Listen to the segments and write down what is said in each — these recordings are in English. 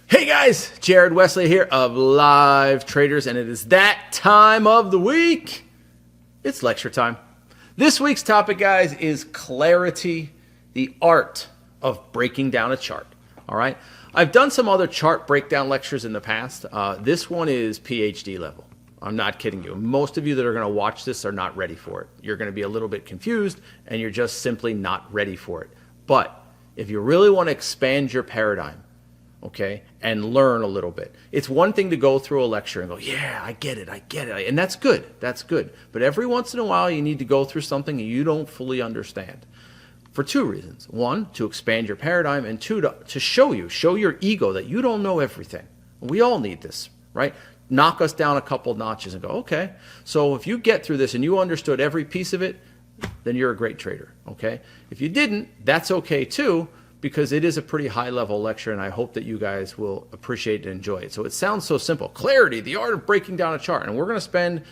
Hey guys, Jared Wesley here of Live Traders, and it is that time of the week. It's lecture time. This week's topic, guys, is clarity, the art of breaking down a chart. All right. I've done some other chart breakdown lectures in the past. This one is PhD level. I'm not kidding you. Most of you that are going to watch this are not ready for it. You're going to be a little bit confused, and you're just simply not ready for it. But if you really want to expand your paradigm, okay, and learn a little bit. It's one thing to go through a lecture and go, yeah, I get it. And that's good. That's good. But every once in a while, you need to go through something you don't fully understand for two reasons. One, to expand your paradigm, and two, to show your ego that you don't know everything. We all need this, right? Knock us down a couple notches and go, okay, so if you get through this and you understood every piece of it, then you're a great trader, okay? If you didn't, that's okay too, because it is a pretty high-level lecture, and I hope that you guys will appreciate and enjoy it. So it sounds so simple. Clarity, the art of breaking down a chart. And we're going to spend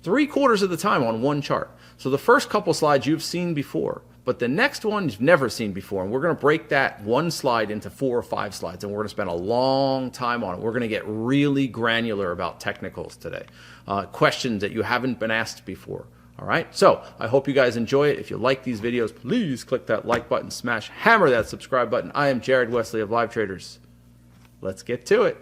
3/4 of the time on one chart. So the first couple slides you've seen before, but the next one you've never seen before. And we're going to break that one slide into 4 or 5 slides, and we're going to spend a long time on it. We're going to get really granular about technicals today, questions that you haven't been asked before. All right, so I hope you guys enjoy it. If you like these videos, please click that like button, hammer that subscribe button. I am Jared Wesley of Live Traders. Let's get to it.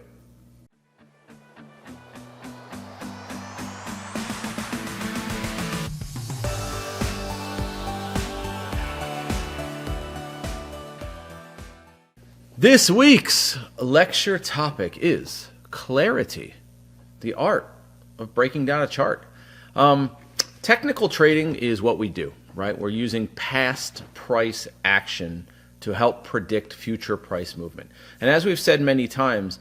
This week's lecture topic is clarity, the art of breaking down a chart. Technical trading is what we do, right? We're using past price action to help predict future price movement. And as we've said many times,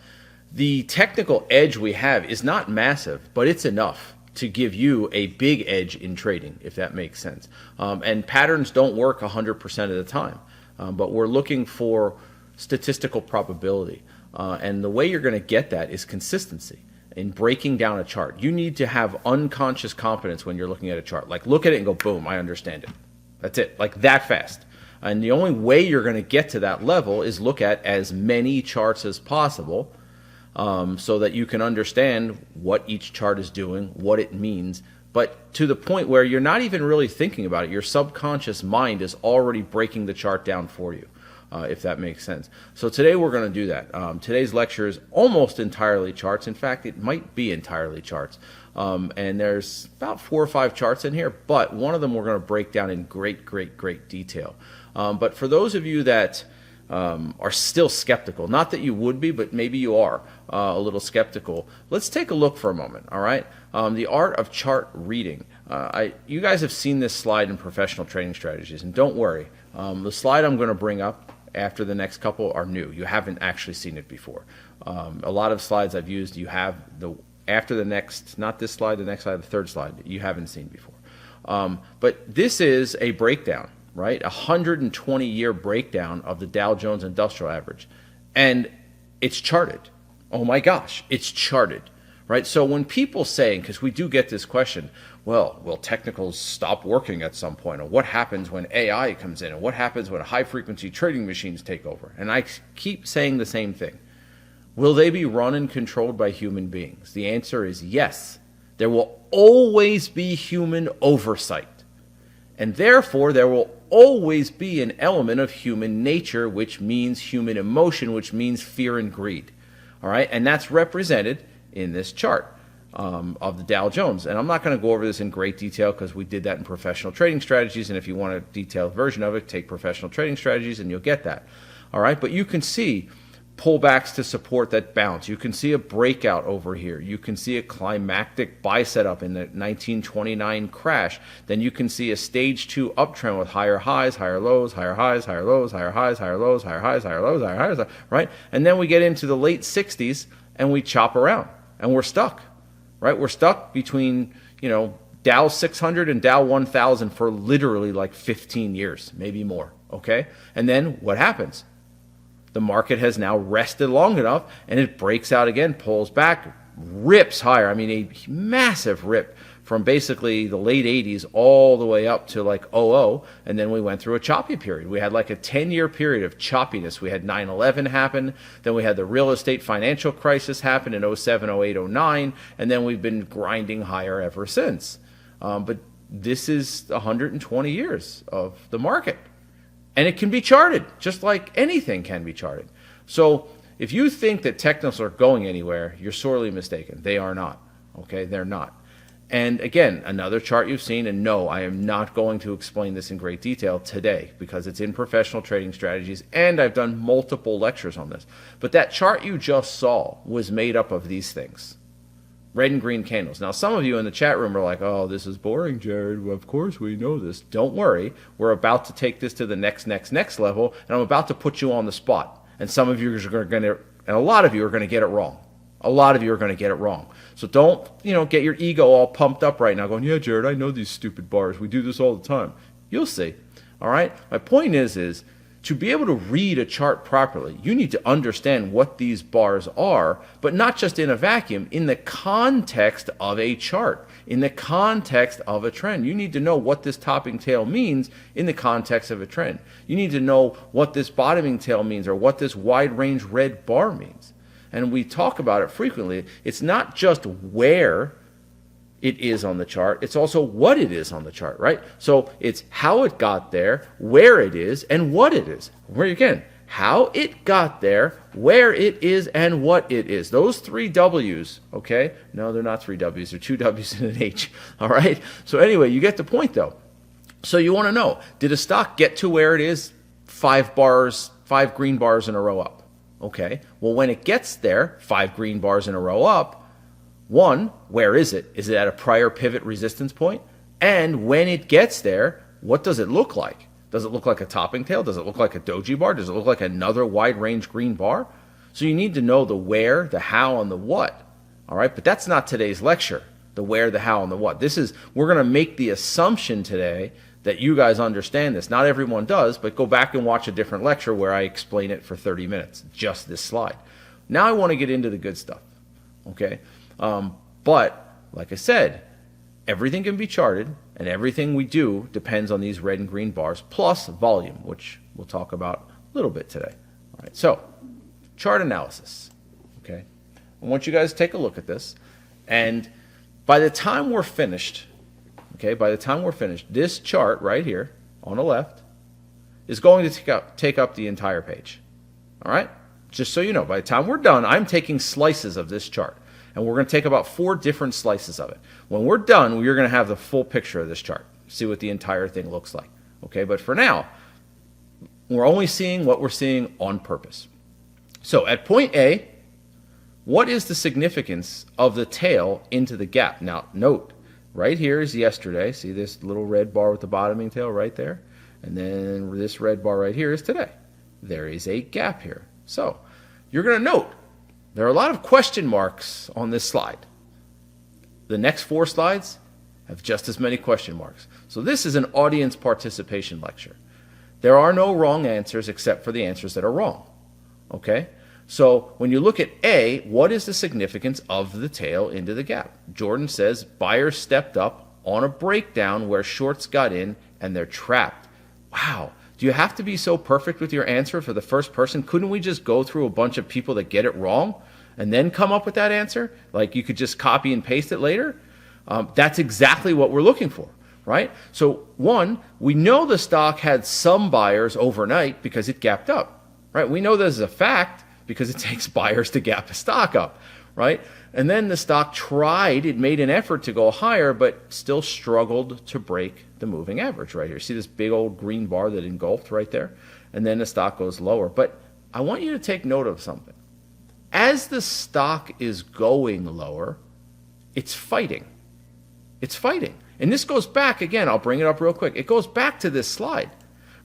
the technical edge we have is not massive, but it's enough to give you a big edge in trading, if that makes sense. And patterns don't work 100% of the time, but we're looking for statistical probability. And the way you're going to get that is consistency. In breaking down a chart, you need to have unconscious confidence when you're looking at a chart. Like, look at it and go, boom, I understand it. That's it, like that fast. And the only way you're going to get to that level is look at as many charts as possible, so that you can understand what each chart is doing, what it means, but to the point where you're not even really thinking about it. Your subconscious mind is already breaking the chart down for you. If that makes sense. So today we're going to do that. Today's lecture is almost entirely charts. In fact, it might be entirely charts. And there's about 4 or 5 charts in here, but one of them we're going to break down in great detail. But for those of you that are still skeptical, not that you would be, but maybe you are a little skeptical, let's take a look for a moment, all right? The art of chart reading. You guys have seen this slide in Professional Trading Strategies, and don't worry. The slide I'm going to bring up after the next couple are new. You haven't actually seen it before. A lot of slides I've used, you have after the next, not this slide, the next slide, the third slide, you haven't seen before. But this is a breakdown, right? 120-year breakdown of the Dow Jones Industrial Average. And it's charted. Oh my gosh, it's charted, right? So when people say, because we do get this question, well, will technicals stop working at some point? Or what happens when AI comes in? And what happens when high-frequency trading machines take over? And I keep saying the same thing. Will they be run and controlled by human beings? The answer is yes. There will always be human oversight. And therefore, there will always be an element of human nature, which means human emotion, which means fear and greed. All right? And that's represented in this chart of the Dow Jones. And I'm not going to go over this in great detail because we did that in Professional Trading Strategies. And if you want a detailed version of it, take Professional Trading Strategies and you'll get that. All right? But you can see pullbacks to support that bounce. You can see a breakout over here. You can see a climactic buy setup in the 1929 crash. Then you can see a stage 2 uptrend with higher highs, higher lows, higher highs, higher lows, higher highs, higher lows, higher highs, higher lows, higher highs, right? And then we get into the late 60s and we chop around and we're stuck, right? We're stuck between, Dow 600 and Dow 1000 for literally like 15 years, maybe more, okay? And then what happens? The market has now rested long enough and it breaks out again, pulls back, rips higher. I mean, a massive rip from basically the late 80s all the way up to like '00, and then we went through a choppy period. We had like a 10-year period of choppiness. We had 9/11 happen, then we had the real estate financial crisis happen in '07, '08, '09, and then we've been grinding higher ever since. But this is 120 years of the market, and it can be charted, just like anything can be charted. So if you think that technicals are going anywhere, you're sorely mistaken. They are not. Okay, they're not. And again, another chart you've seen, and no, I am not going to explain this in great detail today because it's in Professional Trading Strategies, and I've done multiple lectures on this. But that chart you just saw was made up of these things. Red and green candles. Now, some of you in the chat room are like, oh, this is boring, Jared. Well, of course we know this. Don't worry. We're about to take this to the next level, and I'm about to put you on the spot. And some of you are going to, and a lot of you are going to get it wrong. A lot of you are going to get it wrong. So don't, get your ego all pumped up right now going, yeah, Jared, I know these stupid bars. We do this all the time. You'll see. All right? My point is to be able to read a chart properly, you need to understand what these bars are, but not just in a vacuum, in the context of a chart, in the context of a trend. You need to know what this topping tail means in the context of a trend. You need to know what this bottoming tail means or what this wide range red bar means. And we talk about it frequently. It's not just where it is on the chart, it's also what it is on the chart, right? So it's how it got there, where it is, and what it is. Where again, how it got there, where it is, and what it is. Those three W's, okay? No, they're not three W's, they're two W's and an H, all right? So anyway, you get the point though. So you want to know, did a stock get to where it is 5 green bars in a row up? Okay, well, when it gets there, 5 green bars in a row up, one, where is it? Is it at a prior pivot resistance point? And when it gets there, what does it look like? Does it look like a topping tail? Does it look like a doji bar? Does it look like another wide range green bar? So you need to know the where, the how, and the what. All right, but that's not today's lecture, the where, the how, and the what. We're going to make the assumption today that you guys understand this. Not everyone does, but go back and watch a different lecture where I explain it for 30 minutes, just this slide. Now I want to get into the good stuff, okay? But, like I said, everything can be charted, and everything we do depends on these red and green bars, plus volume, which we'll talk about a little bit today. All right, so chart analysis, okay? I want you guys to take a look at this, and by the time we're finished, this chart right here on the left is going to take up the entire page. All right? Just so you know, by the time we're done, I'm taking slices of this chart. And we're going to take about 4 different slices of it. When we're done, we're going to have the full picture of this chart. See what the entire thing looks like. Okay? But for now, we're only seeing what we're seeing on purpose. So at point A, what is the significance of the tail into the gap? Now, note, right here is yesterday. See this little red bar with the bottoming tail right there? And then this red bar right here is today. There is a gap here. So you're going to note there are a lot of question marks on this slide. The next 4 slides have just as many question marks. So this is an audience participation lecture. There are no wrong answers except for the answers that are wrong. Okay? So when you look at A, what is the significance of the tail into the gap? Jordan says buyers stepped up on a breakdown where shorts got in and they're trapped. Wow. Do you have to be so perfect with your answer for the first person? Couldn't we just go through a bunch of people that get it wrong and then come up with that answer? Like you could just copy and paste it later? That's exactly what we're looking for, right? So one, we know the stock had some buyers overnight because it gapped up, right? We know this is a fact because it takes buyers to gap a stock up, right? And then the stock it made an effort to go higher, but still struggled to break the moving average right here. See this big old green bar that engulfed right there? And then the stock goes lower. But I want you to take note of something. As the stock is going lower, it's fighting. It's fighting. And this goes back, again, I'll bring it up real quick. It goes back to this slide.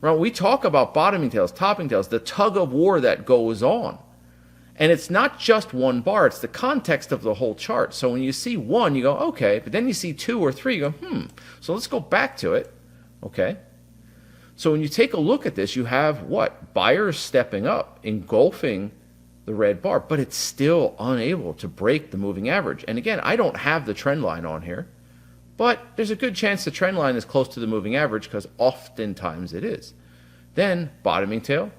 Right? We talk about bottoming tails, topping tails, the tug of war that goes on. And it's not just one bar, it's the context of the whole chart. So when you see one, you go, okay, but then you see 2 or 3, you go, so let's go back to it, okay? So when you take a look at this, you have what? Buyers stepping up, engulfing the red bar, but it's still unable to break the moving average. And again, I don't have the trend line on here, But there's a good chance the trend line is close to the moving average because oftentimes it is. Then bottoming tail,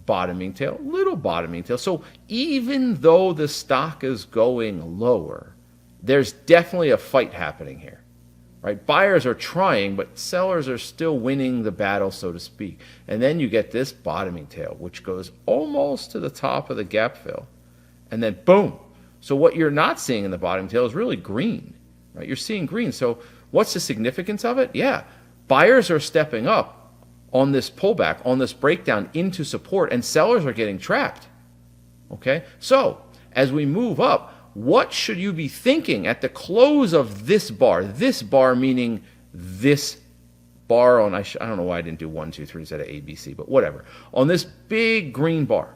little bottoming tail. So even though the stock is going lower, there's definitely a fight happening here. Right? Buyers are trying, but sellers are still winning the battle, so to speak. And then you get this bottoming tail, which goes almost to the top of the gap fill. And then boom. So what you're not seeing in the bottoming tail is really green. Right? You're seeing green. So what's the significance of it? Yeah, buyers are stepping up on this pullback, on this breakdown into support, and sellers are getting trapped. Okay? So as we move up, what should you be thinking at the close of this bar? This bar meaning this bar on, I don't know why I didn't do 1, 2, 3 instead of A, B, C, but whatever. On this big green bar,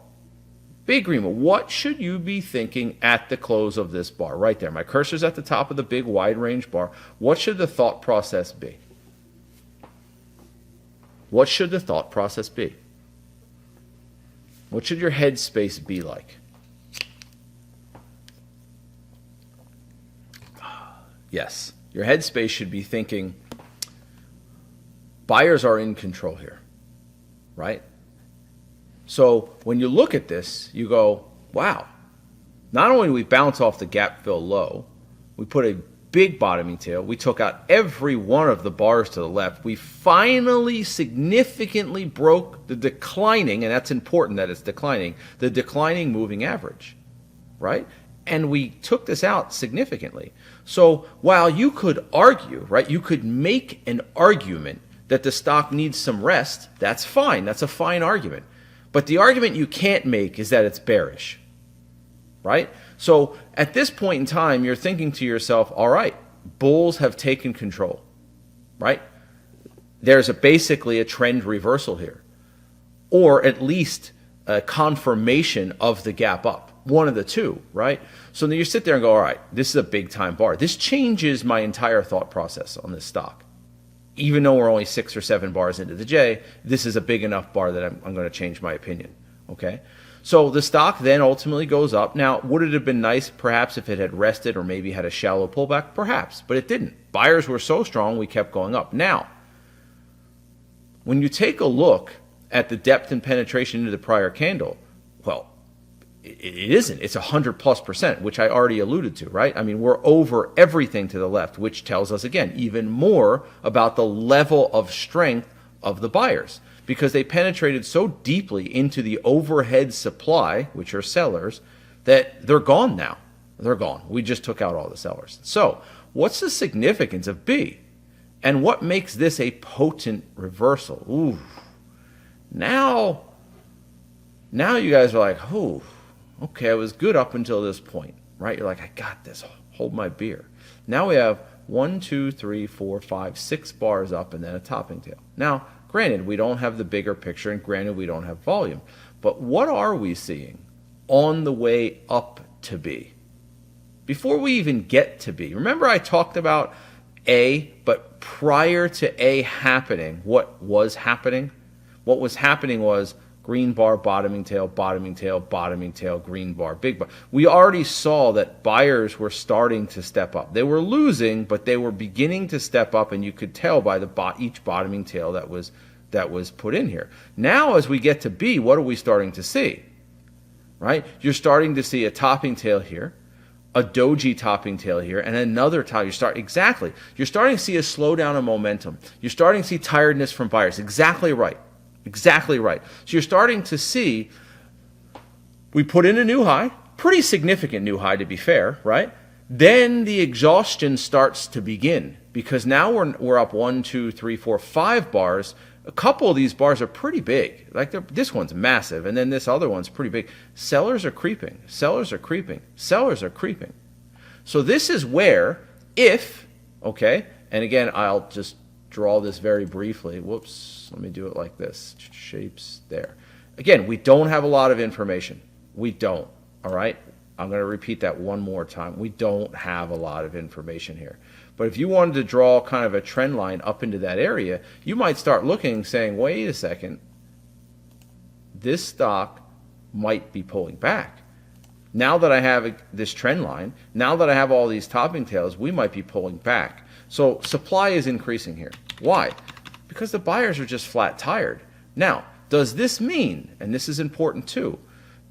what should you be thinking at the close of this bar? Right there. My cursor's at the top of the big wide range bar. What should the thought process be? What should the thought process be? What should your headspace be like? Yes, your headspace should be thinking, buyers are in control here, right? So when you look at this, you go, wow, not only do we bounce off the gap fill low, we put a big bottoming tail, we took out every one of the bars to the left, we finally significantly broke the declining, and that's important that it's declining, the declining moving average, right? And we took this out significantly. So while you could argue, right, you could make an argument that the stock needs some rest, that's fine. That's a fine argument. But the argument you can't make is that it's bearish, right? So at this point in time, you're thinking to yourself, all right, bulls have taken control, right? There's basically a trend reversal here, or at least a confirmation of the gap up. One of the two, right? So then you sit there and go, all right, this is a big time bar. This changes my entire thought process on this stock. Even though we're only 6 or 7 bars into the J, this is a big enough bar that I'm going to change my opinion, okay? So the stock then ultimately goes up. Now, would it have been nice perhaps if it had rested or maybe had a shallow pullback? Perhaps, but it didn't. Buyers were so strong, we kept going up. Now, when you take a look at the depth and penetration into the prior candle, well, it isn't. It's 100+%, which I already alluded to, right? I mean, we're over everything to the left, which tells us, again, even more about the level of strength of the buyers because they penetrated so deeply into the overhead supply, which are sellers, that they're gone now. They're gone. We just took out all the sellers. So what's the significance of B? And what makes this a potent reversal? Ooh. Now you guys are like, ooh. Okay, I was good up until this point, right? You're like, I got this. Hold my beer. Now we have 1, 2, 3, 4, 5, 6 bars up and then a topping tail. Now, granted, we don't have the bigger picture and granted, we don't have volume. But what are we seeing on the way up to B? Before we even get to B, remember I talked about A, but prior to A happening, what was happening? What was happening was green bar, bottoming tail, bottoming tail, bottoming tail, green bar, big bar. We already saw that buyers were starting to step up. They were losing, but they were beginning to step up, and you could tell by each bottoming tail that was put in here. Now, as we get to B, what are we starting to see? Right? You're starting to see a topping tail here, a doji topping tail here, and another tail. You're starting to see a slowdown of momentum. You're starting to see tiredness from buyers. Exactly right. Exactly right. So you're starting to see, we put in a new high, pretty significant new high to be fair, right? Then the exhaustion starts to begin because now we're up 1, 2, 3, 4, 5 bars. A couple of these bars are pretty big. Like this one's massive, and then this other one's pretty big. Sellers are creeping. Sellers are creeping. Sellers are creeping. So this is where if, okay, and again, I'll just draw this very briefly. Whoops, let me do it like this. Shapes there. Again, we don't have a lot of information. We don't, all right? I'm going to repeat that one more time. We don't have a lot of information here. But if you wanted to draw kind of a trend line up into that area, you might start looking, saying, wait a second, this stock might be pulling back. Now that I have this trend line, now that I have all these topping tails, we might be pulling back. So supply is increasing here. Why? Because the buyers are just flat tired. Now, does this mean, and this is important too,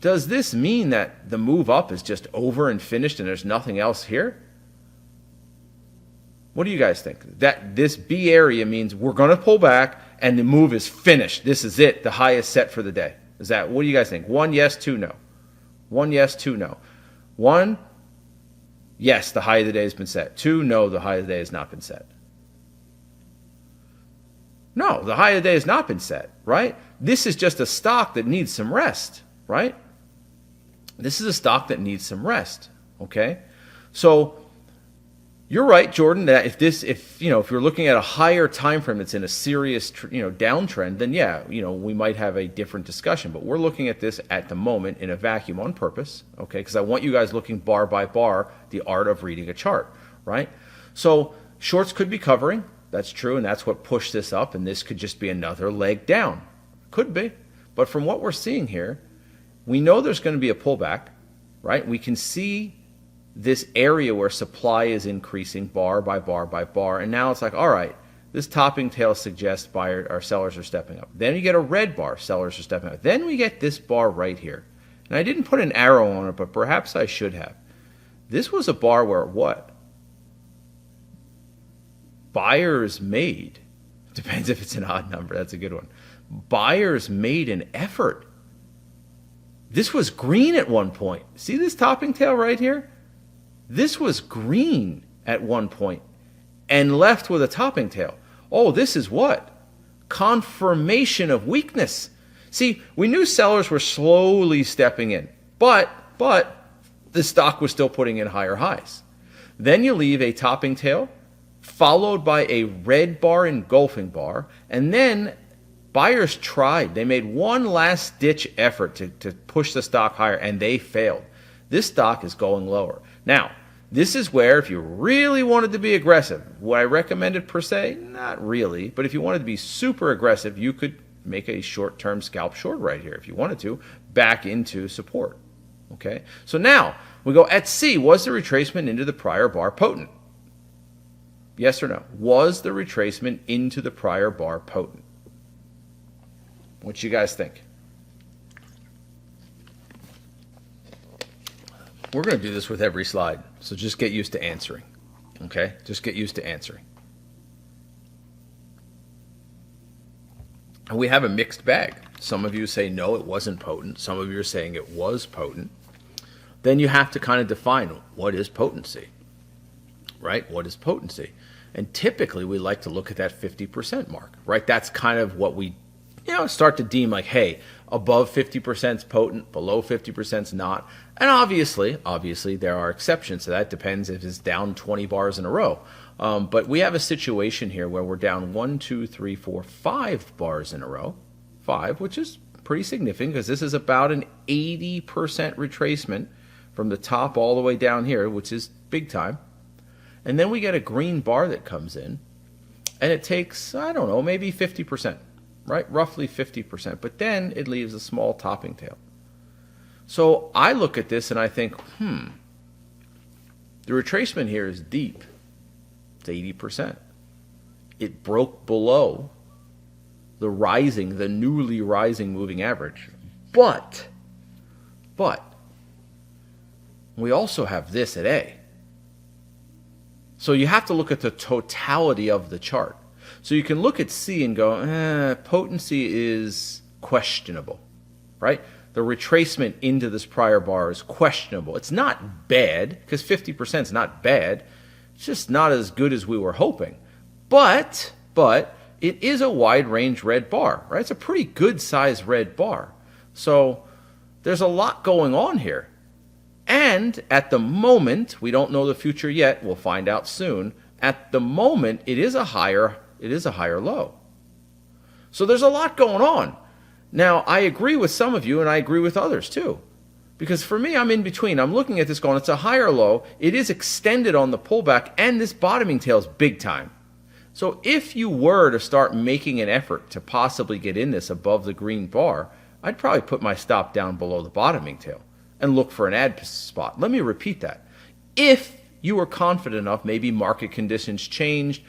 does this mean that the move up is just over and finished and there's nothing else here? What do you guys think? That this B area means we're going to pull back and the move is finished. This is it. The high is set for the day. Is that, what do you guys think? 1, yes, 2, no. 1, yes, 2, no. 1, yes, the high of the day has been set. 2, no, the high of the day has not been set. No, the high of the day has not been set, right? This is just a stock that needs some rest, right? This is a stock that needs some rest, okay? So you're right, Jordan, that if you're looking at a higher time frame that's in a serious, downtrend, then yeah, we might have a different discussion. But we're looking at this at the moment in a vacuum on purpose, okay? Because I want you guys looking bar by bar, the art of reading a chart, right? So shorts could be covering. That's true, and that's what pushed this up, and this could just be another leg down. Could be. But from what we're seeing here, we know there's going to be a pullback, right? We can see this area where supply is increasing bar by bar by bar, and now it's like, all right, this topping tail suggests buyer or sellers are stepping up. Then you get a red bar, sellers are stepping up. Then we get this bar right here. And I didn't put an arrow on it, but perhaps I should have. This was a bar where what? Buyers made, depends if it's an odd number, that's a good one. Buyers made an effort. This was green at one point. See this topping tail right here? This was green at one point and left with a topping tail. Oh, this is what? Confirmation of weakness. See, we knew sellers were slowly stepping in, but the stock was still putting in higher highs. Then you leave a topping tail, followed by a red bar engulfing bar, and then buyers tried. They made one last ditch effort to push the stock higher, and they failed. This stock is going lower. Now, this is where if you really wanted to be aggressive, would I recommend it per se? Not really, but if you wanted to be super aggressive, you could make a short-term scalp short right here if you wanted to, back into support. Okay, so now we go at C. Was the retracement into the prior bar potent? Yes or no? Was the retracement into the prior bar potent? What you guys think? We're going to do this with every slide, so just get used to answering. Okay? Just get used to answering. And we have a mixed bag. Some of you say, no, it wasn't potent. Some of you are saying it was potent. Then you have to kind of define what is potency, right? What is potency? And typically we like to look at that 50% mark, right? That's kind of what we start to deem like, hey, above 50% is potent, below 50% is not. And obviously there are exceptions to that. Depends if it's down 20 bars in a row. But we have a situation here where we're down 1, 2, 3, 4, 5 bars in a row. 5, which is pretty significant because this is about an 80% retracement from the top all the way down here, which is big time. And then we get a green bar that comes in, and it takes, I don't know, maybe 50%, right? Roughly 50%. But then it leaves a small topping tail. So I look at this and I think, the retracement here is deep. It's 80%. It broke below the newly rising moving average. But we also have this at A. So you have to look at the totality of the chart. So you can look at C and go, potency is questionable, right? The retracement into this prior bar is questionable. It's not bad, because 50% is not bad. It's just not as good as we were hoping. But it is a wide range red bar, right? It's a pretty good size red bar. So there's a lot going on here. And at the moment, we don't know the future yet, we'll find out soon. At the moment, it is a higher low. So there's a lot going on. Now, I agree with some of you, and I agree with others too. Because for me, I'm in between. I'm looking at this going, it's a higher low. It is extended on the pullback, and this bottoming tail is big time. So if you were to start making an effort to possibly get in this above the green bar, I'd probably put my stop down below the bottoming tail and look for an add spot. Let me repeat that. If you were confident enough, maybe market conditions changed,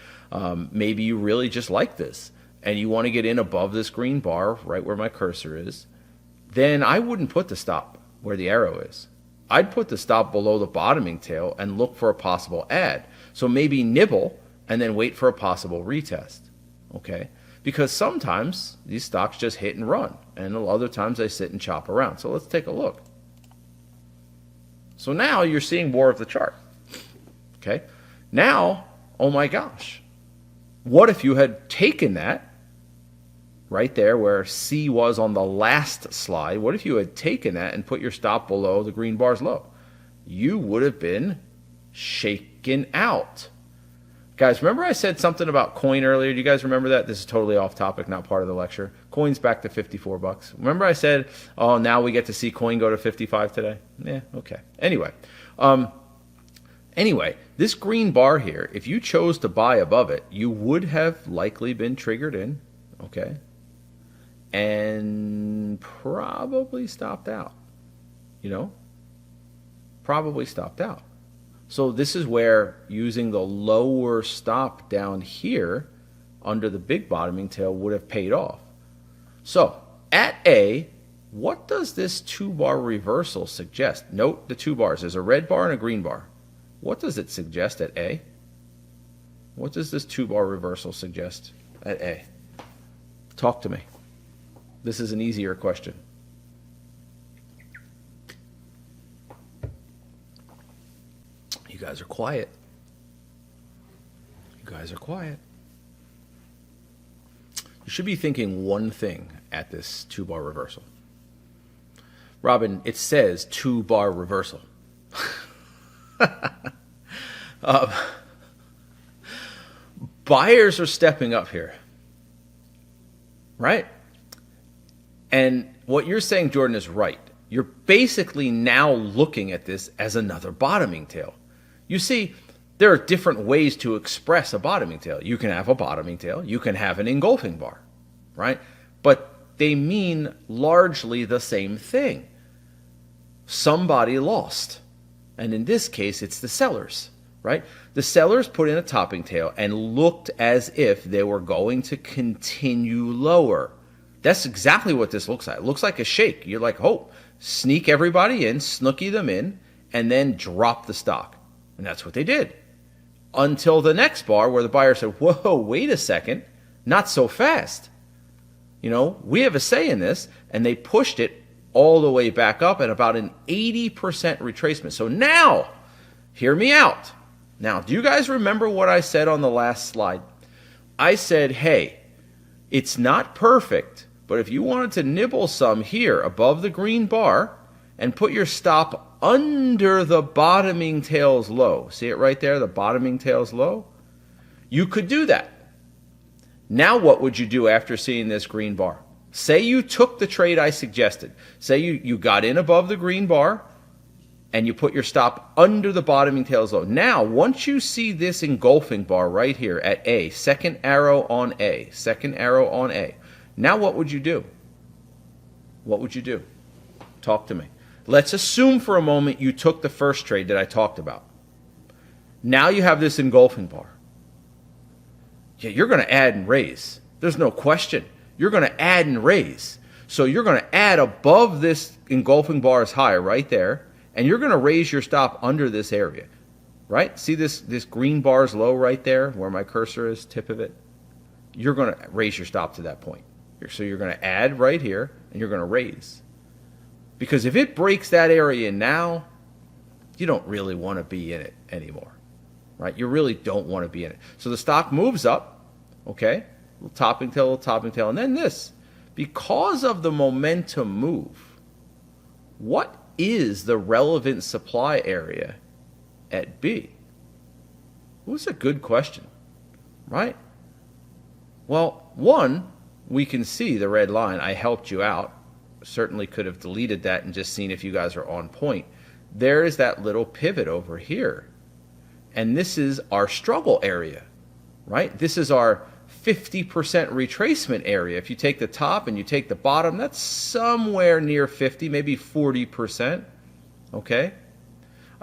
maybe you really just like this, and you want to get in above this green bar right where my cursor is, then I wouldn't put the stop where the arrow is. I'd put the stop below the bottoming tail and look for a possible add. So maybe nibble and then wait for a possible retest, okay? Because sometimes these stocks just hit and run, and other times they sit and chop around. So let's take a look. So now you're seeing more of the chart, okay? Now, oh my gosh, what if you had taken that right there where C was on the last slide? What if you had taken that and put your stop below the green bar's low? You would have been shaken out. Guys, remember I said something about coin earlier? Do you guys remember that? This is totally off topic, not part of the lecture. Coin's back to 54 bucks. Remember I said, oh, now we get to see coin go to 55 today? Yeah, okay. Anyway, this green bar here, if you chose to buy above it, you would have likely been triggered in, okay, and probably stopped out, probably stopped out. So this is where using the lower stop down here under the big bottoming tail would have paid off. So at A, what does this 2-bar reversal suggest? Note the 2 bars. There's a red bar and a green bar. What does it suggest at A? What does this 2-bar reversal suggest at A? Talk to me. This is an easier question. You guys are quiet. You guys are quiet. You should be thinking one thing at this 2-bar reversal. Robin, it says 2-bar reversal. Buyers are stepping up here, right? And what you're saying, Jordan, is right. You're basically now looking at this as another bottoming tail. You see, there are different ways to express a bottoming tail. You can have a bottoming tail. You can have an engulfing bar, right? But they mean largely the same thing. Somebody lost. And in this case, it's the sellers, right? The sellers put in a topping tail and looked as if they were going to continue lower. That's exactly what this looks like. It looks like a shake. You're like, oh, sneak everybody in, snooky them in, and then drop the stock. And that's what they did. Until the next bar where the buyer said, whoa, wait a second, not so fast. We have a say in this, and they pushed it all the way back up at about an 80% retracement. So now, hear me out. Now, do you guys remember what I said on the last slide? I said, hey, it's not perfect, but if you wanted to nibble some here above the green bar and put your stop under the bottoming tail's low, see it right there, the bottoming tail's low? You could do that. Now what would you do after seeing this green bar? Say you took the trade I suggested. Say you got in above the green bar and you put your stop under the bottoming tail's low. Now, once you see this engulfing bar right here at A, second arrow on A, now what would you do? What would you do? Talk to me. Let's assume for a moment you took the first trade that I talked about. Now you have this engulfing bar. Yeah, you're going to add and raise. There's no question. You're going to add and raise. So you're going to add above this engulfing bar's high right there, and you're going to raise your stop under this area, right? See this green bar's low right there where my cursor is, tip of it? You're going to raise your stop to that point. So you're going to add right here, and you're going to raise. Because if it breaks that area now, you don't really want to be in it anymore, right? You really don't want to be in it. So the stock moves up, okay? Little topping tail, and then this. Because of the momentum move, what is the relevant supply area at B? Well, that's a good question, right? Well, one, we can see the red line. I helped you out. Certainly could have deleted that and just seen if you guys are on point. There is that little pivot over here. And this is our struggle area, right? This is our 50% retracement area. If you take the top and you take the bottom, that's somewhere near 50, maybe 40%, okay?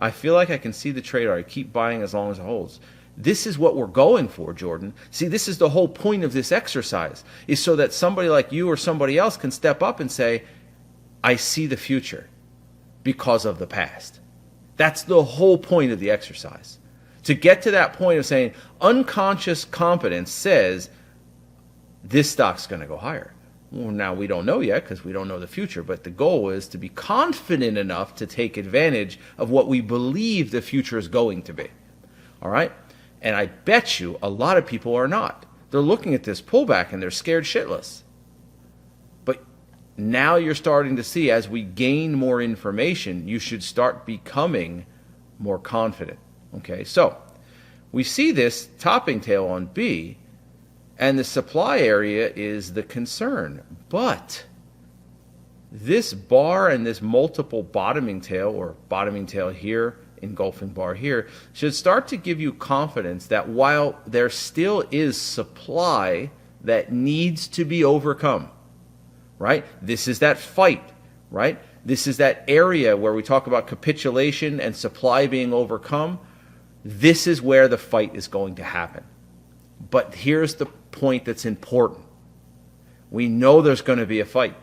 I feel like I can see the trade. I keep buying as long as it holds. This is what we're going for, Jordan. See, this is the whole point of this exercise, is so that somebody like you or somebody else can step up and say, I see the future because of the past. That's the whole point of the exercise. To get to that point of saying unconscious competence says this stock's going to go higher. Well, now we don't know yet because we don't know the future, but the goal is to be confident enough to take advantage of what we believe the future is going to be. All right? And I bet you a lot of people are not. They're looking at this pullback and they're scared shitless. But now you're starting to see, as we gain more information, you should start becoming more confident. Okay, so we see this topping tail on B, and the supply area is the concern. But this bar and this multiple bottoming tail, or bottoming tail here, engulfing bar here, should start to give you confidence that while there still is supply that needs to be overcome, right? This is that fight, right? This is that area where we talk about capitulation and supply being overcome. This is where the fight is going to happen. But here's the point that's important. We know there's going to be a fight.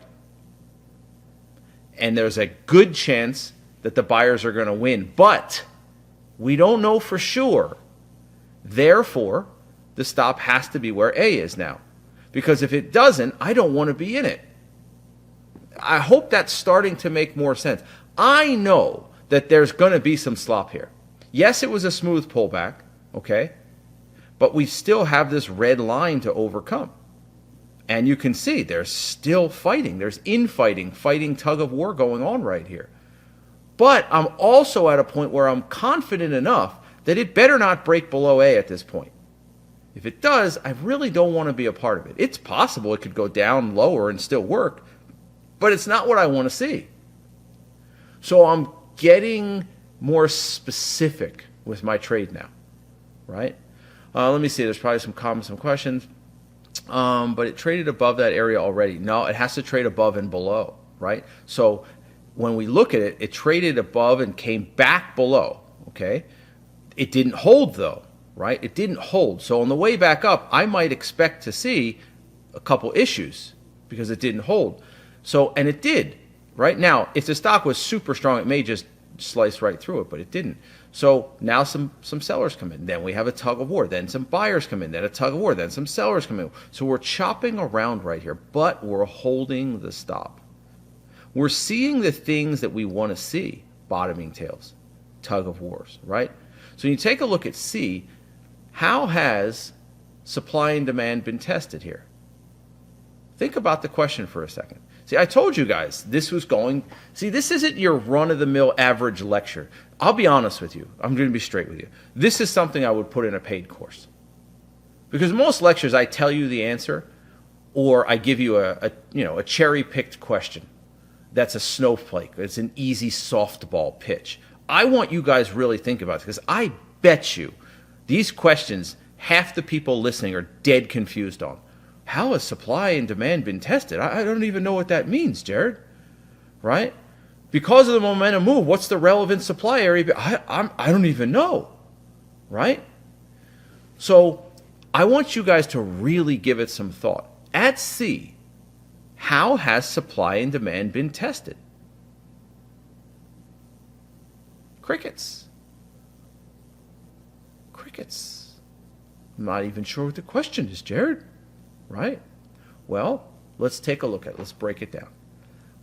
And there's a good chance that the buyers are going to win. But we don't know for sure. Therefore, the stop has to be where A is now. Because if it doesn't, I don't want to be in it. I hope that's starting to make more sense. I know that there's going to be some slop here. Yes, it was a smooth pullback, okay? But we still have this red line to overcome. And you can see there's still fighting. There's infighting, fighting tug of war going on right here. But I'm also at a point where I'm confident enough that it better not break below A at this point. If it does, I really don't want to be a part of it. It's possible it could go down lower and still work, but it's not what I want to see. So I'm getting more specific with my trade now, right? Let me see. There's probably some comments, some questions. But it traded above that area already. No, it has to trade above and below, right? So when we look at it, it traded above and came back below, okay? It didn't hold, though, right? It didn't hold. So on the way back up, I might expect to see a couple issues because it didn't hold. So, and it did. Right now, if the stock was super strong, it may just slice right through it, but it didn't. So now some sellers come in. Then we have a tug of war. Then some buyers come in. Then a tug of war. Then some sellers come in. So we're chopping around right here, but we're holding the stop. We're seeing the things that we want to see. Bottoming tails, tug of wars, right? So you take a look at C. How has supply and demand been tested here? Think about the question for a second. See, I told you guys this was going. See, this isn't your run-of-the-mill average lecture. I'll be honest with you. I'm going to be straight with you. This is something I would put in a paid course. Because most lectures, I tell you the answer, or I give you a cherry-picked question. That's a snowflake. It's an easy softball pitch. I want you guys really think about it, because I bet you these questions, half the people listening are dead confused on. How has supply and demand been tested? I don't even know what that means, Jared. Right? Because of the momentum move, what's the relevant supply area? I don't even know. Right? So I want you guys to really give it some thought. At C, how has supply and demand been tested? Crickets. Crickets. I'm not even sure what the question is, Jared. Right? Well, let's take a look at it. Let's break it down.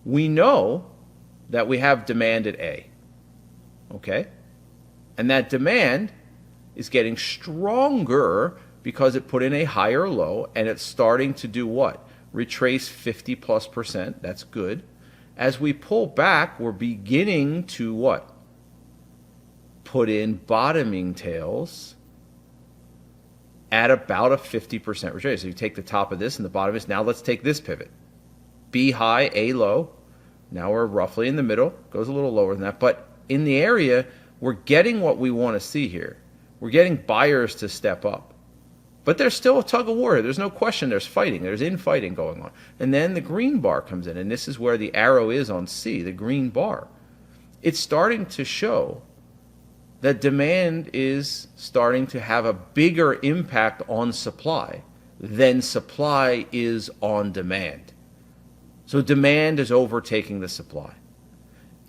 We know that we have demand at A. Okay? And that demand is getting stronger because it put in a higher low and it's starting to do what? Retrace 50+%. That's good. As we pull back, we're beginning to what? Put in bottoming tails at about a 50% retrace. So you take the top of this and the bottom of this. Now let's take this pivot. B high, A low. Now we're roughly in the middle. Goes a little lower than that. But in the area, we're getting what we want to see here. We're getting buyers to step up. But there's still a tug of war here. There's no question there's fighting. There's infighting going on. And then the green bar comes in. And this is where the arrow is on C, the green bar. It's starting to show that demand is starting to have a bigger impact on supply than supply is on demand. So demand is overtaking the supply.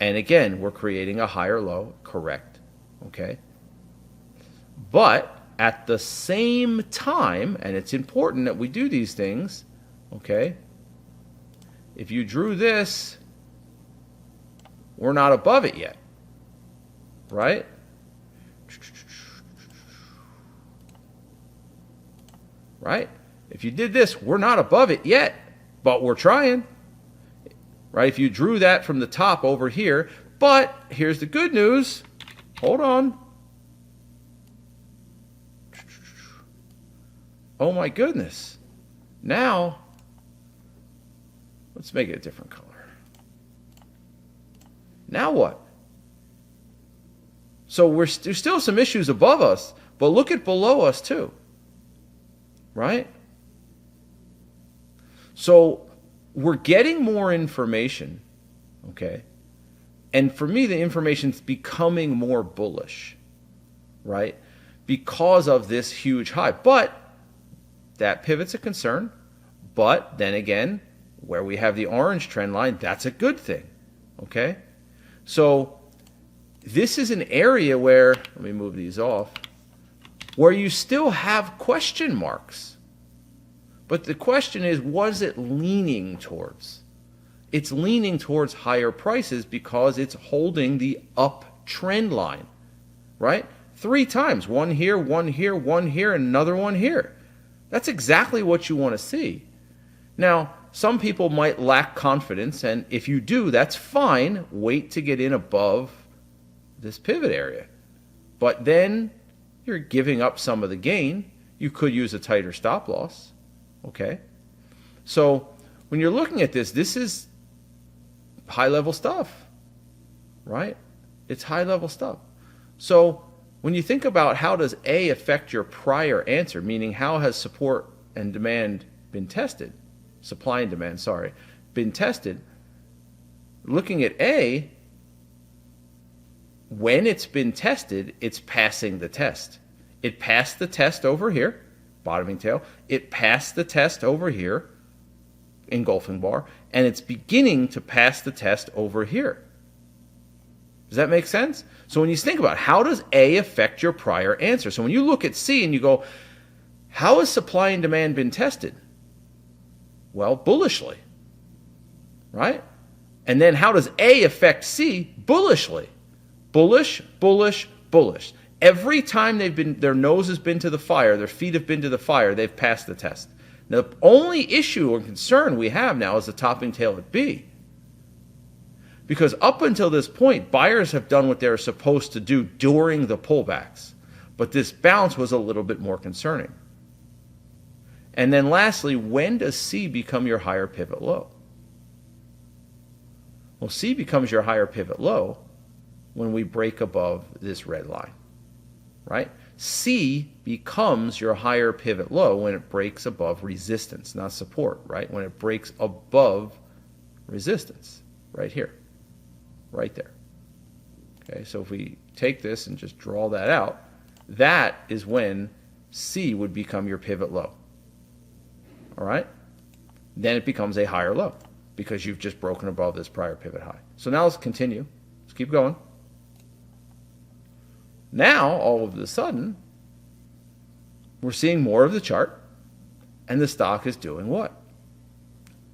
And again, we're creating a higher low, correct, okay? But at the same time, and it's important that we do these things, okay? If you drew this, we're not above it yet, right? Right? If you did this, we're not above it yet, but we're trying. Right? If you drew that from the top over here, but here's the good news. Hold on. Oh my goodness. Now, let's make it a different color. Now what? So there's still some issues above us, but look at below us too. Right? So we're getting more information, okay? And for me, the information's becoming more bullish, right? Because of this huge high. But that pivot's a concern. But then again, where we have the orange trend line, that's a good thing, okay? So this is an area where, let me move these off, where you still have question marks. But the question is, what is it leaning towards? It's leaning towards higher prices because it's holding the uptrend line, right? 3 times, one here, one here, one here, and another one here. That's exactly what you want to see. Now, some people might lack confidence, and if you do, that's fine. Wait to get in above this pivot area. But then you're giving up some of the gain. You could use a tighter stop loss. Okay, so when you're looking at this, this is high-level stuff, right? It's high-level stuff. So when you think about how does A affect your prior answer, meaning how has support and demand been tested, supply and demand, sorry, been tested, looking at A, when it's been tested, it's passing the test. It passed the test over here. Bottoming tail, it passed the test over here, engulfing bar, and it's beginning to pass the test over here. Does that make sense? So when you think about how does A affect your prior answer? So when you look at C and you go, how has supply and demand been tested? Well, bullishly, right? And then how does A affect C? Bullishly. Bullish, bullish, bullish. Every time their nose has been to the fire, their feet have been to the fire, they've passed the test. Now, the only issue or concern we have now is the topping tail at B. Because up until this point, buyers have done what they're supposed to do during the pullbacks. But this bounce was a little bit more concerning. And then lastly, when does C become your higher pivot low? Well, C becomes your higher pivot low when we break above this red line. Right? C becomes your higher pivot low when it breaks above resistance, not support, right? When it breaks above resistance, right here, right there. Okay, so if we take this and just draw that out, that is when C would become your pivot low. All right? Then it becomes a higher low because you've just broken above this prior pivot high. So now let's continue. Let's keep going. Now, all of a sudden, we're seeing more of the chart, and the stock is doing what?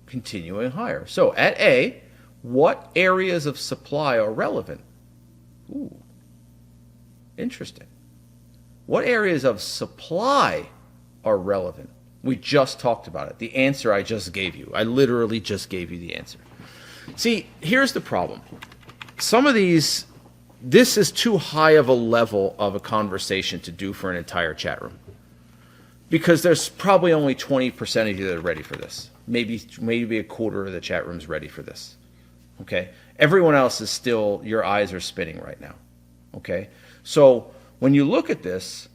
Continuing higher. So at A, what areas of supply are relevant? Ooh, interesting. What areas of supply are relevant? We just talked about it. The answer I just gave you. I literally just gave you the answer. See, here's the problem. Some of these... This is too high of a level of a conversation to do for an entire chat room. Because there's probably only 20% of you that are ready for this. Maybe a quarter of the chat room's ready for this. Okay? Everyone else is still, your eyes are spinning right now. Okay? So when you look at this,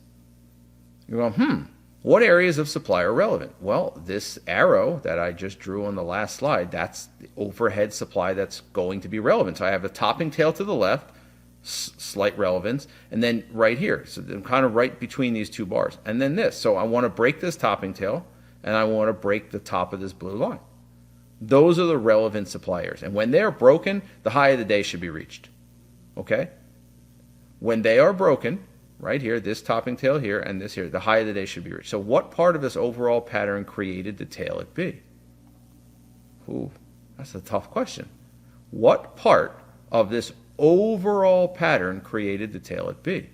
you're going, what areas of supply are relevant? Well, this arrow that I just drew on the last slide, that's the overhead supply that's going to be relevant. So I have a topping tail to the left, slight relevance, and then right here. So I'm kind of right between these two bars. And then this. So I want to break this topping tail, and I want to break the top of this blue line. Those are the relevant supply areas. And when they're broken, the high of the day should be reached. Okay? When they are broken, right here, this topping tail here and this here, the high of the day should be reached. So what part of this overall pattern created the tail at B? Ooh, that's a tough question. What part of this overall pattern created the tail at B?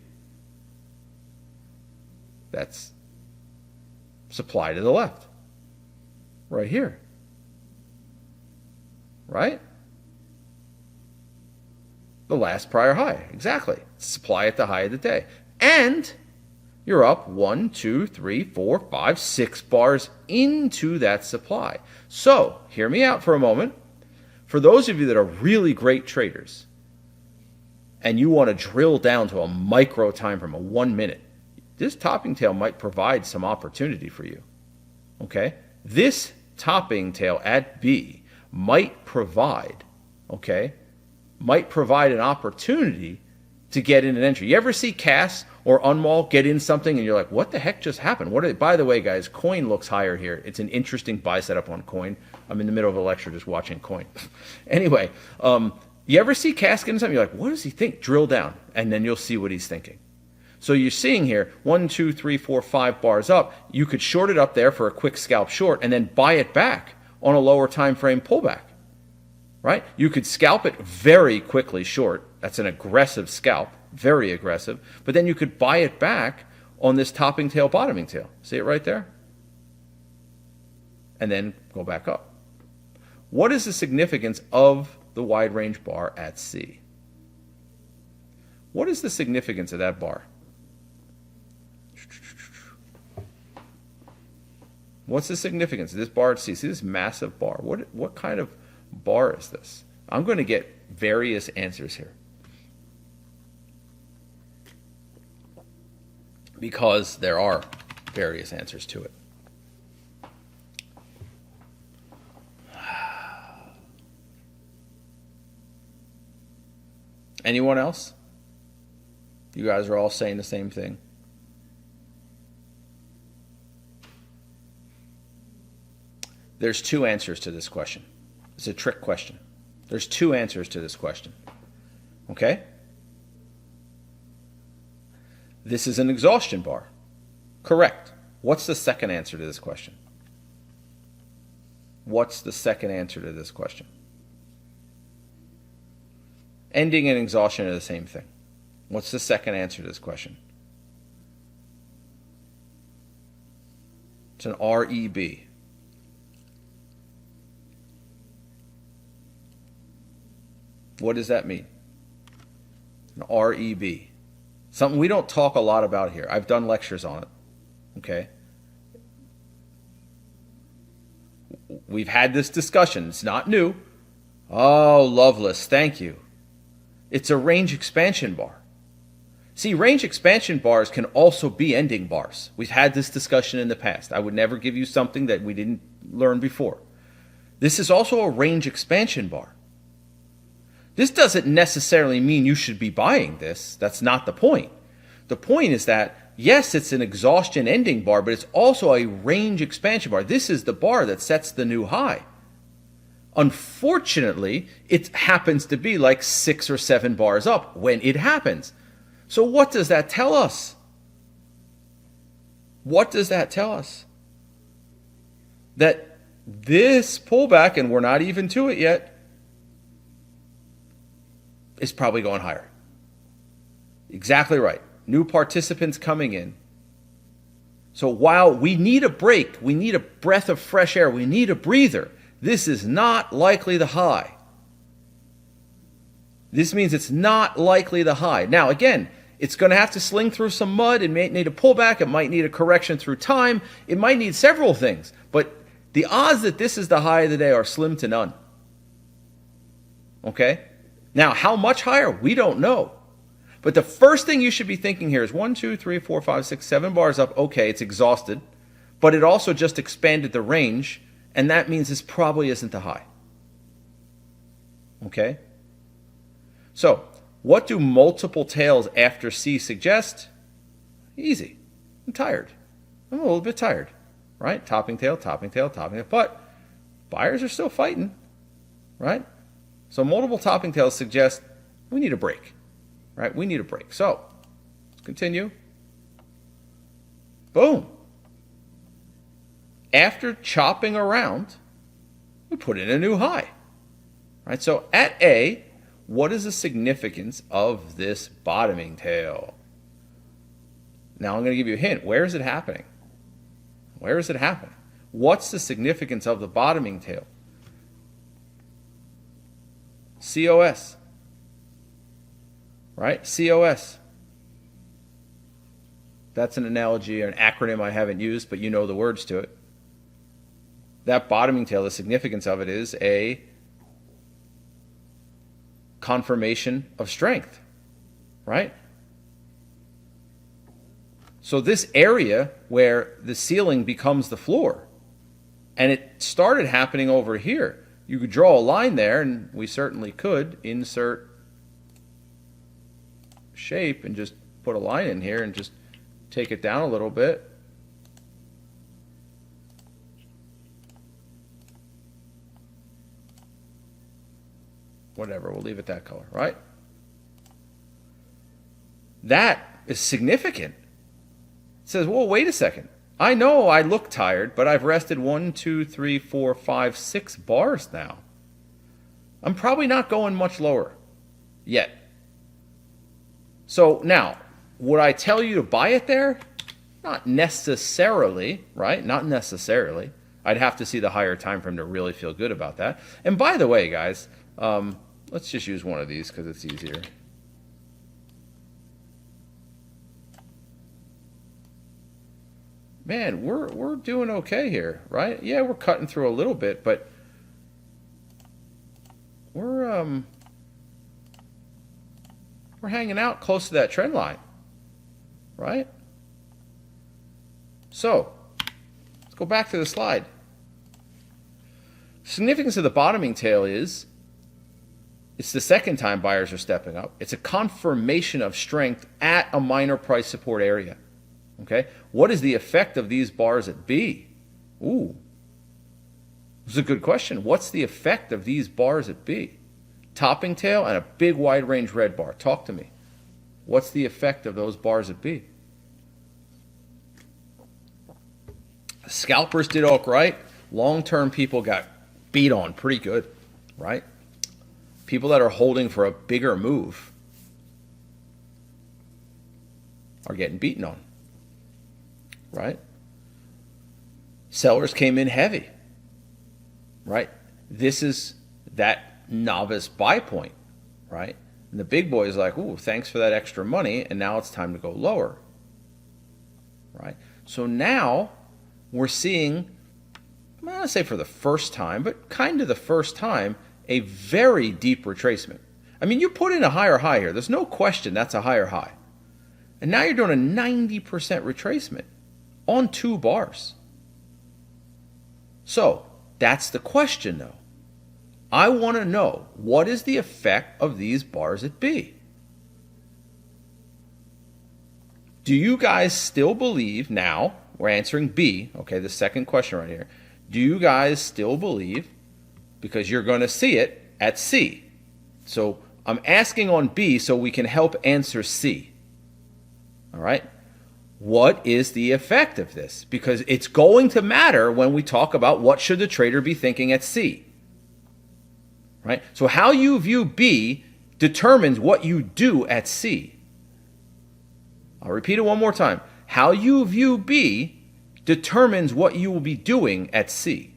That's supply to the left. Right here. Right? The last prior high. Exactly. Supply at the high of the day. And you're up 1, 2, 3, 4, 5, 6 bars into that supply. So, hear me out for a moment. For those of you that are really great traders, and you want to drill down to a micro time frame, a 1 minute, this topping tail might provide some opportunity for you. Okay? This topping tail at B might provide an opportunity to get in an entry. You ever see Cass or Unwall get in something and you're like, what the heck just happened? By the way, guys, coin looks higher here. It's an interesting buy setup on coin. I'm in the middle of a lecture just watching coin. Anyway, you ever see Cass get in something? You're like, what does he think? Drill down, and then you'll see what he's thinking. So you're seeing here 1, 2, 3, 4, 5 bars up. You could short it up there for a quick scalp short and then buy it back on a lower time frame pullback. Right? You could scalp it very quickly short. That's an aggressive scalp, very aggressive. But then you could buy it back on this topping tail, bottoming tail. See it right there? And then go back up. What is the significance of the wide range bar at C? What is the significance of that bar? What's the significance of this bar at C? See this massive bar. What kind of bar is this? I'm going to get various answers here, because there are various answers to it. Anyone else? You guys are all saying the same thing. There's two answers to this question. It's a trick question. There's two answers to this question. Okay? This is an exhaustion bar. Correct. What's the second answer to this question? What's the second answer to this question? Ending and exhaustion are the same thing. What's the second answer to this question? It's an REB. What does that mean? An REB. Something we don't talk a lot about here. I've done lectures on it. Okay? We've had this discussion. It's not new. Oh, Loveless, thank you. It's a range expansion bar. See, range expansion bars can also be ending bars. We've had this discussion in the past. I would never give you something that we didn't learn before. This is also a range expansion bar. This doesn't necessarily mean you should be buying this. That's not the point. The point is that, yes, it's an exhaustion ending bar, but it's also a range expansion bar. This is the bar that sets the new high. Unfortunately, it happens to be like 6 or 7 bars up when it happens. So what does that tell us? What does that tell us? That this pullback, and we're not even to it yet, is probably going higher. Exactly right. New participants coming in. So while we need a break, we need a breath of fresh air, we need a breather, this is not likely the high. This means it's not likely the high. Now, again, it's going to have to sling through some mud. It may need a pullback. It might need a correction through time. It might need several things. But the odds that this is the high of the day are slim to none. Okay? Now, how much higher? We don't know. But the first thing you should be thinking here is 1, 2, 3, 4, 5, 6, 7 bars up. Okay, it's exhausted. But it also just expanded the range. And that means this probably isn't the high. Okay? So, What do multiple tails after C suggest? Easy. I'm tired. I'm a little bit tired, right? Topping tail, topping tail, topping tail. But buyers are still fighting, right? So multiple topping tails suggest we need a break, right? We need a break. So let's continue. Boom. After chopping around, we put in a new high, right? So at A, what is the significance of this bottoming tail? Now I'm going to give you a hint. Where is it happening? Where is it happening? What's the significance of the bottoming tail? COS. Right? COS. That's an analogy or an acronym I haven't used, but you know the words to it. That bottoming tail, the significance of it is a confirmation of strength, right? So this area where the ceiling becomes the floor, and it started happening over here. You could draw a line there, and we certainly could insert shape and just put a line in here and just take it down a little bit. Whatever, we'll leave it that color, right? That is significant. It says, well, wait a second. I know I look tired, but I've rested 1, 2, 3, 4, 5, 6 bars now. I'm probably not going much lower yet. So now, would I tell you to buy it there? Not necessarily, right? Not necessarily. I'd have to see the higher time frame to really feel good about that. And by the way, guys, let's just use one of these because it's easier. Man, we're doing okay here, right? Yeah, we're cutting through a little bit, but we're hanging out close to that trend line, right? So let's go back to the slide. Significance of the bottoming tail is it's the second time buyers are stepping up. It's a confirmation of strength at a minor price support area. Okay, what is the effect of these bars at B? Ooh, this is a good question. What's the effect of these bars at B? Topping tail and a big wide range red bar. Talk to me. What's the effect of those bars at B? Scalpers did all right. Long-term people got beat on pretty good, right? People that are holding for a bigger move are getting beaten on. Right? Sellers came in heavy. Right? This is that novice buy point. Right? And the big boy is like, ooh, thanks for that extra money, and now it's time to go lower. Right? So now we're seeing, I'm not going to say for the first time, but kind of the first time, a very deep retracement. I mean, you put in a higher high here. There's no question that's a higher high. And now you're doing a 90% retracement on 2 bars. So that's the question, though. I want to know, what is the effect of these bars at B? Do you guys still believe, now we're answering B, okay, the second question right here. Do you guys still believe, because you're going to see it at C? So I'm asking on B so we can help answer C. All right? What is the effect of this? Because it's going to matter when we talk about what should the trader be thinking at C. Right? So how you view B determines what you do at C. I'll repeat it one more time. How you view B determines what you will be doing at C.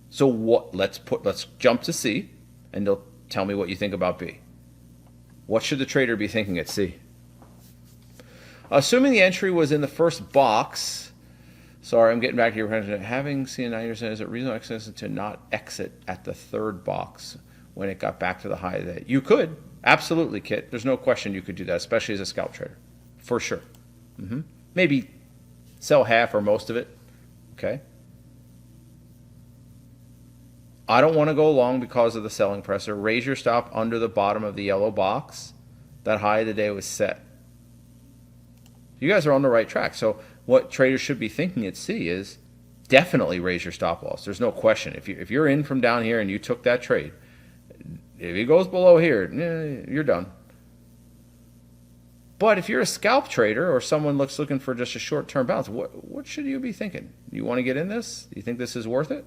So let's jump to C, and they'll tell me what you think about B. What should the trader be thinking at C? Assuming the entry was in the first box, sorry, I'm getting back to your question. Having seen 90%, is it reasonable to not exit at the third box when it got back to the high that you could? Absolutely, Kit. There's no question you could do that, especially as a scalp trader, for sure. Maybe sell half or most of it. Okay. I don't want to go long because of the selling pressure. Raise your stop under the bottom of the yellow box That high of the day was set. You guys are on the right track. So what traders should be thinking at C is definitely raise your stop loss. There's no question. If you're in from down here and you took that trade, if it goes below here, you're done. But if you're a scalp trader or someone looking for just a short-term bounce, what should you be thinking? You want to get in this? Do you think this is worth it?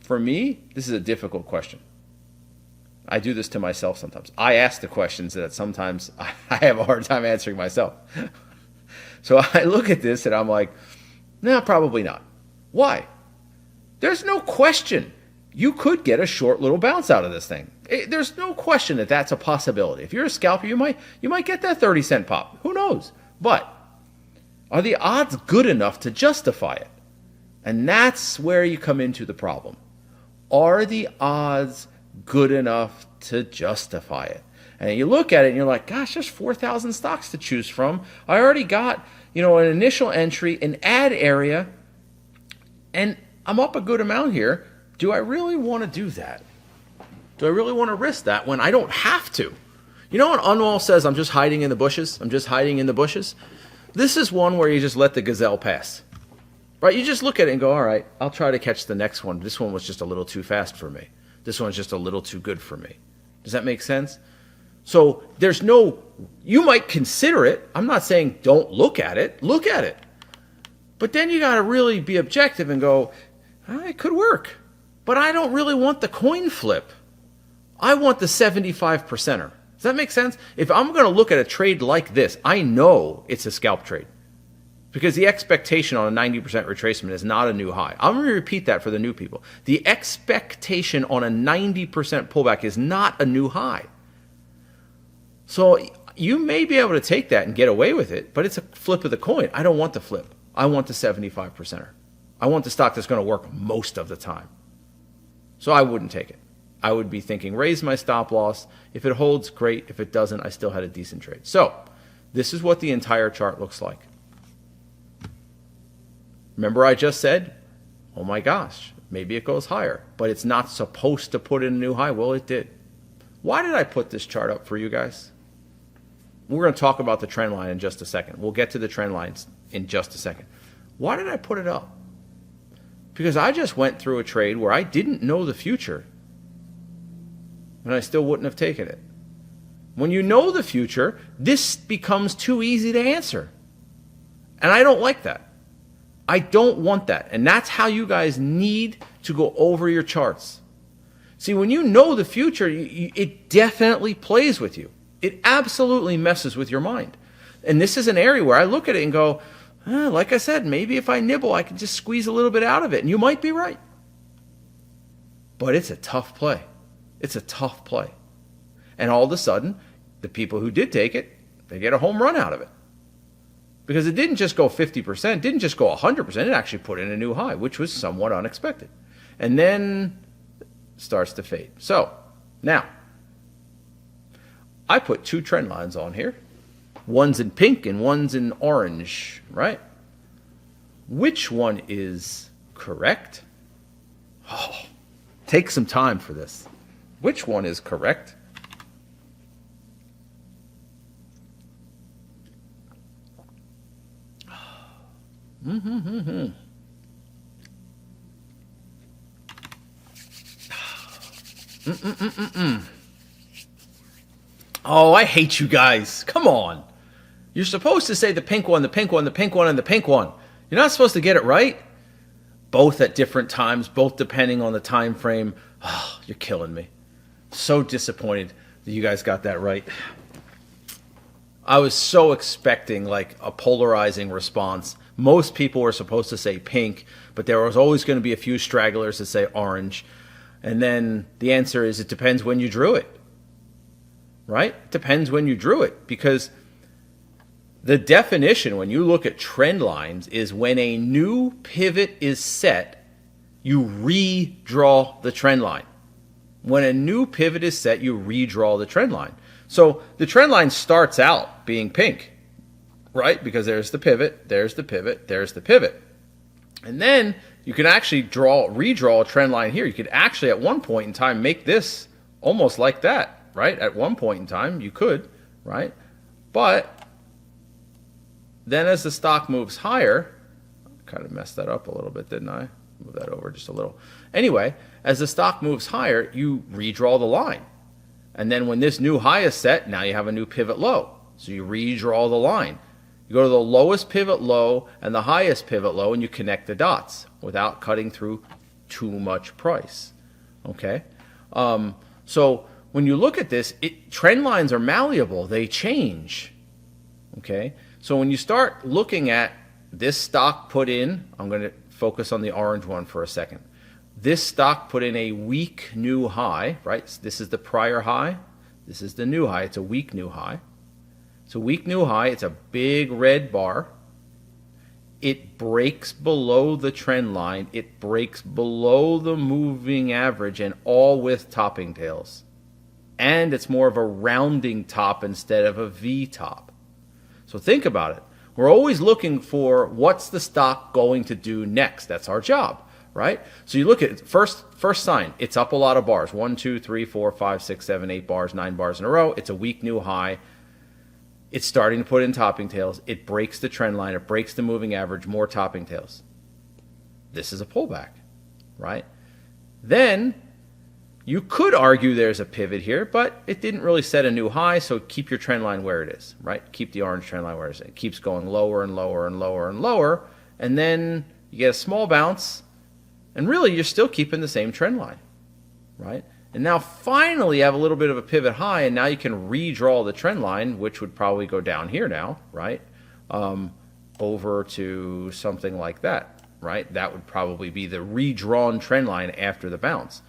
For me, this is a difficult question. I do this to myself sometimes. I ask the questions that sometimes I have a hard time answering myself. So I look at this and I'm like, no, probably not. Why? There's no question you could get a short little bounce out of this thing. There's no question that that's a possibility. If you're a scalper, you might get that 30-cent pop. Who knows? But are the odds good enough to justify it? And that's where you come into the problem. Are the odds good enough to justify it? And you look at it and you're like, gosh, there's 4,000 stocks to choose from. I already got, an initial entry, an add area, and I'm up a good amount here. Do I really want to do that? Do I really want to risk that when I don't have to? You know when Unwall says, I'm just hiding in the bushes? I'm just hiding in the bushes? This is one where you just let the gazelle pass. Right? You just look at it and go, all right, I'll try to catch the next one. This one was just a little too fast for me. This one's just a little too good for me. Does that make sense? So you might consider it. I'm not saying don't look at it. Look at it. But then you got to really be objective and go, it could work. But I don't really want the coin flip. I want the 75%er. Does that make sense? If I'm going to look at a trade like this, I know it's a scalp trade. Because the expectation on a 90% retracement is not a new high. I'm going to repeat that for the new people. The expectation on a 90% pullback is not a new high. So you may be able to take that and get away with it, but it's a flip of the coin. I don't want the flip. I want the 75%er. I want the stock that's going to work most of the time. So I wouldn't take it. I would be thinking, raise my stop loss. If it holds, great. If it doesn't, I still had a decent trade. So this is what the entire chart looks like. Remember I just said, oh my gosh, maybe it goes higher, but it's not supposed to put in a new high. Well, it did. Why did I put this chart up for you guys? We're going to talk about the trend line in just a second. We'll get to the trend lines in just a second. Why did I put it up? Because I just went through a trade where I didn't know the future, and I still wouldn't have taken it. When you know the future, this becomes too easy to answer. And I don't like that. I don't want that. And that's how you guys need to go over your charts. See, when you know the future, it definitely plays with you. It absolutely messes with your mind. And this is an area where I look at it and go, like I said, maybe if I nibble, I can just squeeze a little bit out of it. And you might be right. But it's a tough play. It's a tough play. And all of a sudden, the people who did take it, they get a home run out of it. Because it didn't just go 50%, didn't just go 100%, it actually put in a new high, which was somewhat unexpected. And then starts to fade. So, now, I put two trend lines on here. One's in pink and one's in orange, right? Which one is correct? Oh, take some time for this. Which one is correct? Oh, I hate you guys. Come on. You're supposed to say the pink one, the pink one, the pink one, and the pink one. You're not supposed to get it right. Both at different times, both depending on the time frame. Oh, you're killing me. So disappointed that you guys got that right. I was so expecting like a polarizing response. Most people were supposed to say pink, but there was always going to be a few stragglers that say orange. And then the answer is it depends when you drew it. Right? It depends when you drew it. Because the definition when you look at trend lines is when a new pivot is set, you redraw the trend line. When a new pivot is set, you redraw the trend line. So the trend line starts out being pink, right? Because there's the pivot, there's the pivot, there's the pivot. And then you can actually redraw a trend line here. You could actually at one point in time make this almost like that. right? At one point in time, you could, right? But then as the stock moves higher, kind of messed that up a little bit, didn't I? Move that over just a little. Anyway, as the stock moves higher, you redraw the line. And then when this new high is set, now you have a new pivot low. So you redraw the line. You go to the lowest pivot low and the highest pivot low, and you connect the dots without cutting through too much price. Okay? So when you look at this, trend lines are malleable. They change. Okay? So when you start looking at this stock put in, I'm going to focus on the orange one for a second. This stock put in a weak new high, right? So this is the prior high. This is the new high. It's a weak new high. It's a weak new high. It's a big red bar. It breaks below the trend line. It breaks below the moving average, and all with topping tails. And it's more of a rounding top instead of a V top. So think about it. We're always looking for what's the stock going to do next. That's our job, right? So you look at it, first sign. It's up a lot of bars. 1, 2, 3, 4, 5, 6, 7, 8 bars, 9 bars in a row. It's a weak new high. It's starting to put in topping tails. It breaks the trend line. It breaks the moving average. More topping tails. This is a pullback, right? Then you could argue there's a pivot here, but it didn't really set a new high, so keep your trend line where it is, right? Keep the orange trend line where it is. It keeps going lower and lower and lower and lower, and then you get a small bounce, and really you're still keeping the same trend line, right? And now finally you have a little bit of a pivot high, and now you can redraw the trend line, which would probably go down here now, right? Over to something like that, right? That would probably be the redrawn trend line after the bounce.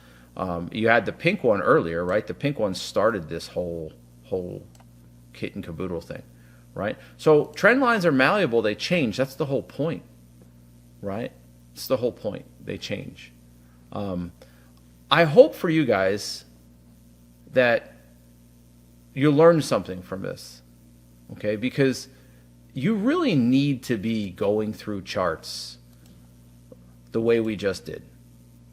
You had the pink one earlier, right? The pink one started this whole kit and caboodle thing, right? So trend lines are malleable. They change. That's the whole point, right? It's the whole point. They change. I hope for you guys that you learn something from this, okay? Because you really need to be going through charts the way we just did.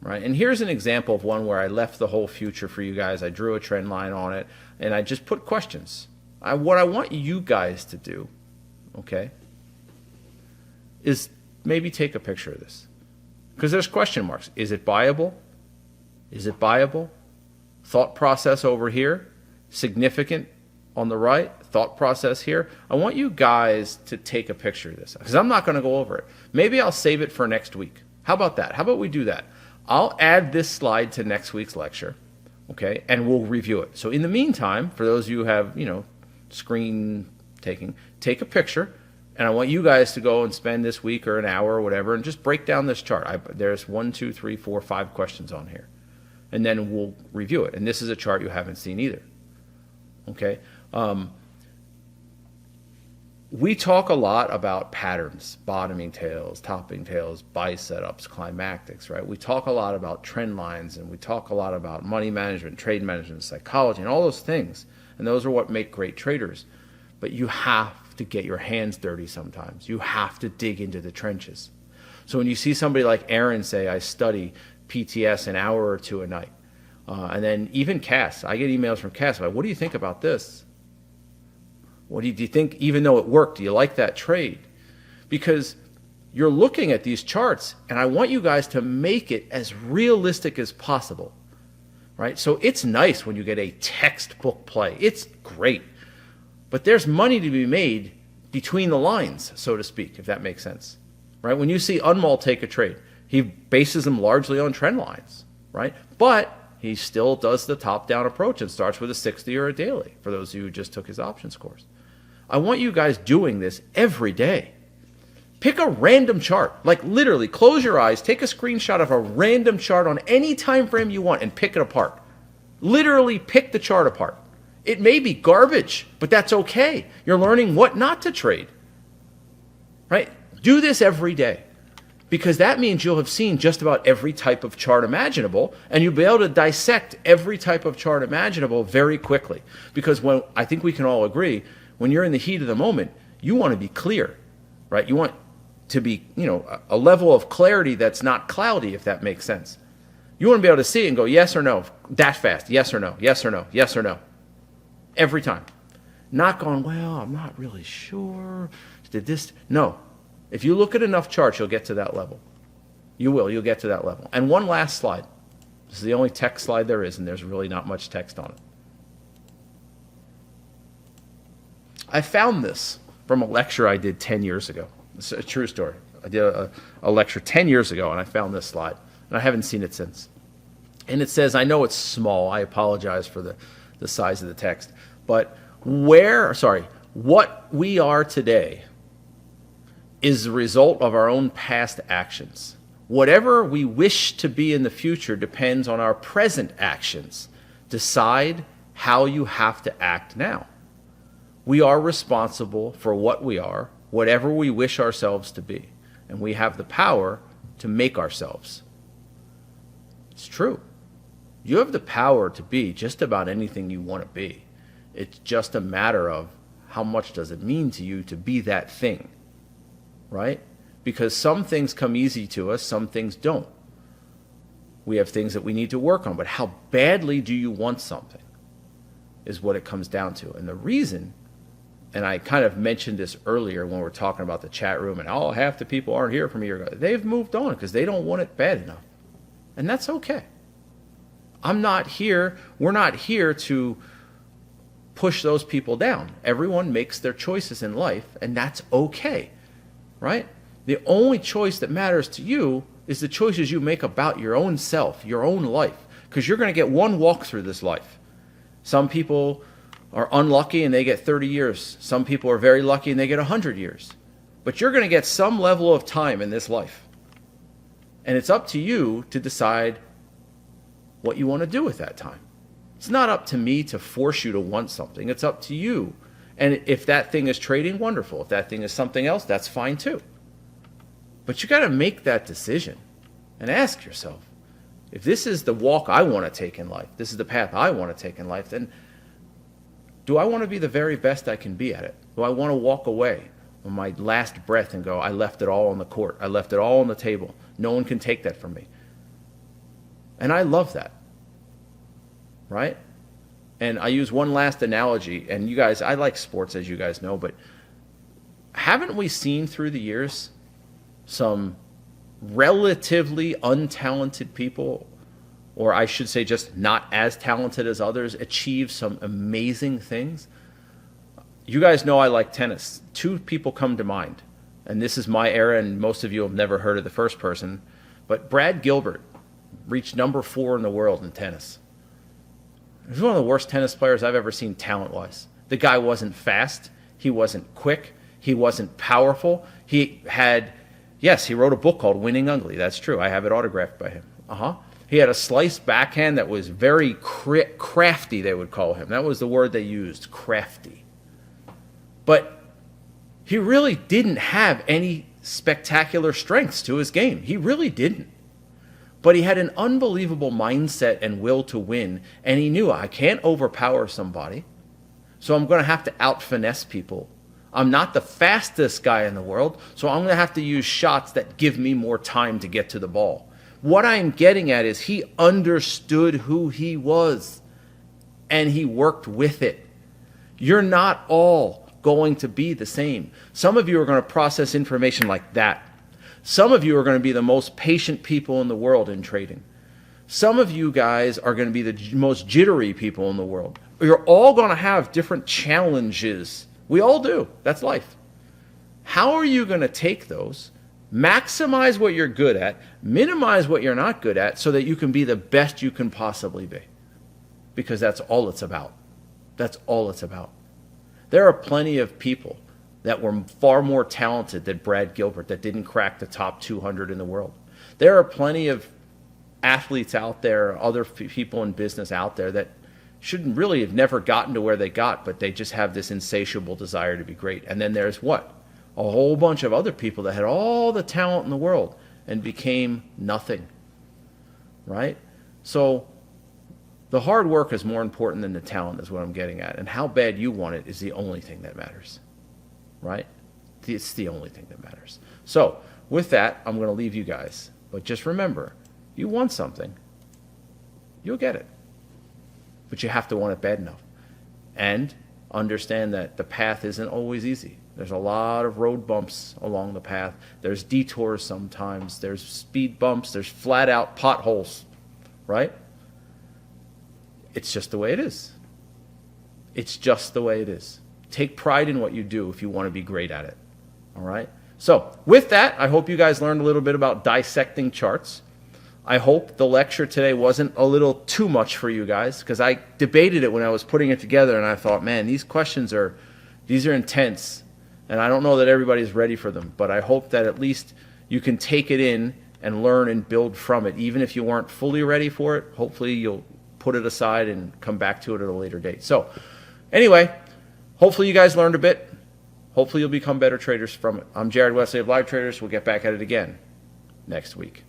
Right? And here's an example of one where I left the whole future for you guys. I drew a trend line on it, and I just put questions. What I want you guys to do, okay, is maybe take a picture of this. Because there's question marks. Is it buyable? Is it buyable? Thought process over here. Significant on the right. Thought process here. I want you guys to take a picture of this, because I'm not going to go over it. Maybe I'll save it for next week. How about that? How about we do that? I'll add this slide to next week's lecture, okay, and we'll review it. So in the meantime, for those of you who have, screen taking, take a picture, and I want you guys to go and spend this week or an hour or whatever and just break down this chart. There's 1, 2, 3, 4, 5 questions on here, and then we'll review it. And this is a chart you haven't seen either, okay? We talk a lot about patterns, bottoming tails, topping tails, buy setups, climactics, right? We talk a lot about trend lines, and we talk a lot about money management, trade management, psychology, and all those things. And those are what make great traders. But you have to get your hands dirty sometimes. You have to dig into the trenches. So when you see somebody like Aaron say, I study PTS an hour or two a night, and then even Cass, I get emails from Cass, like, what do you think about this? What do you think, even though it worked, do you like that trade? Because you're looking at these charts, and I want you guys to make it as realistic as possible, right? So it's nice when you get a textbook play. It's great. But there's money to be made between the lines, so to speak, if that makes sense, right? When you see Unmal take a trade, he bases them largely on trend lines, right? But he still does the top-down approach and starts with a 60 or a daily, for those of you who just took his options course. I want you guys doing this every day. Pick a random chart, like literally close your eyes, take a screenshot of a random chart on any time frame you want and pick it apart. Literally pick the chart apart. It may be garbage, but that's okay. You're learning what not to trade, right? Do this every day, because that means you'll have seen just about every type of chart imaginable, and you'll be able to dissect every type of chart imaginable very quickly. Because I think we can all agree, when you're in the heat of the moment, you want to be clear, right? You want to be, a level of clarity that's not cloudy, if that makes sense. You want to be able to see and go, yes or no, that fast, yes or no, yes or no, yes or no, Every time. Not going, well, I'm not really sure. Did this? No. If you look at enough charts, you'll get to that level. You will. You'll get to that level. And one last slide. This is the only text slide there is, and there's really not much text on it. I found this from a lecture I did 10 years ago. It's a true story. I did a lecture 10 years ago, and I found this slide, and I haven't seen it since. And it says, I know it's small. I apologize for the size of the text. But what we are today is the result of our own past actions. Whatever we wish to be in the future depends on our present actions. Decide how you have to act now. We are responsible for what we are, whatever we wish ourselves to be. And we have the power to make ourselves. It's true. You have the power to be just about anything you want to be. It's just a matter of how much does it mean to you to be that thing, right? Because some things come easy to us, some things don't. We have things that we need to work on, but how badly do you want something is what it comes down to. And the reason, and I kind of mentioned this earlier when we were talking about the chat room, and half the people aren't here from a year ago. They've moved on because they don't want it bad enough. And that's okay. We're not here to push those people down. Everyone makes their choices in life, and that's okay, right? The only choice that matters to you is the choices you make about your own self, your own life, because you're going to get one walk through this life. Some people are unlucky and they get 30 years. Some people are very lucky and they get 100 years. But you're going to get some level of time in this life. And it's up to you to decide what you want to do with that time. It's not up to me to force you to want something. It's up to you. And if that thing is trading, wonderful. If that thing is something else, that's fine too. But you got to make that decision and ask yourself, if this is the walk I want to take in life, this is the path I want to take in life, then do I want to be the very best I can be at it? Do I want to walk away on my last breath and go, I left it all on the court. I left it all on the table. No one can take that from me. And I love that, right? And I use one last analogy, and you guys, I like sports, as you guys know, but haven't we seen through the years some relatively untalented people, or I should say just not as talented as others, achieve some amazing things? You guys know I like tennis. Two people come to mind, and this is my era, and most of you have never heard of the first person, but Brad Gilbert reached number 4 in the world in tennis. He's one of the worst tennis players I've ever seen talent-wise. The guy wasn't fast. He wasn't quick. He wasn't powerful. He wrote a book called Winning Ugly. That's true. I have it autographed by him. He had a sliced backhand that was very crafty, they would call him. That was the word they used, crafty. But he really didn't have any spectacular strengths to his game. He really didn't. But he had an unbelievable mindset and will to win, and he knew, I can't overpower somebody, so I'm going to have to out-finesse people. I'm not the fastest guy in the world, so I'm going to have to use shots that give me more time to get to the ball. What I'm getting at is he understood who he was, and he worked with it. You're not all going to be the same. Some of you are going to process information like that. Some of you are going to be the most patient people in the world in trading. Some of you guys are going to be the most jittery people in the world. You're all going to have different challenges. We all do. That's life. How are you going to take those, maximize what you're good at, minimize what you're not good at, so that you can be the best you can possibly be? Because that's all it's about. That's all it's about. There are plenty of people that were far more talented than Brad Gilbert that didn't crack the top 200 in the world. There are plenty of athletes out there, other people in business out there that shouldn't really have never gotten to where they got, but they just have this insatiable desire to be great. And then there's what? A whole bunch of other people that had all the talent in the world and became nothing, right? So the hard work is more important than the talent is what I'm getting at. And how bad you want it is the only thing that matters. Right? It's the only thing that matters. So with that, I'm going to leave you guys. But just remember, you want something, you'll get it. But you have to want it bad enough. and understand that the path isn't always easy. There's a lot of road bumps along the path. There's detours sometimes. There's speed bumps. There's flat out potholes, right? It's just the way it is. It's just the way it is. Take pride in what you do if you want to be great at it. All right? So with that, I hope you guys learned a little bit about dissecting charts. I hope the lecture today wasn't a little too much for you guys, because I debated it when I was putting it together, and I thought, man, these questions are intense. And I don't know that everybody's ready for them, but I hope that at least you can take it in and learn and build from it. Even if you weren't fully ready for it, hopefully you'll put it aside and come back to it at a later date. So anyway, hopefully you guys learned a bit. Hopefully you'll become better traders from it. I'm Jared Wesley of Live Traders. We'll get back at it again next week.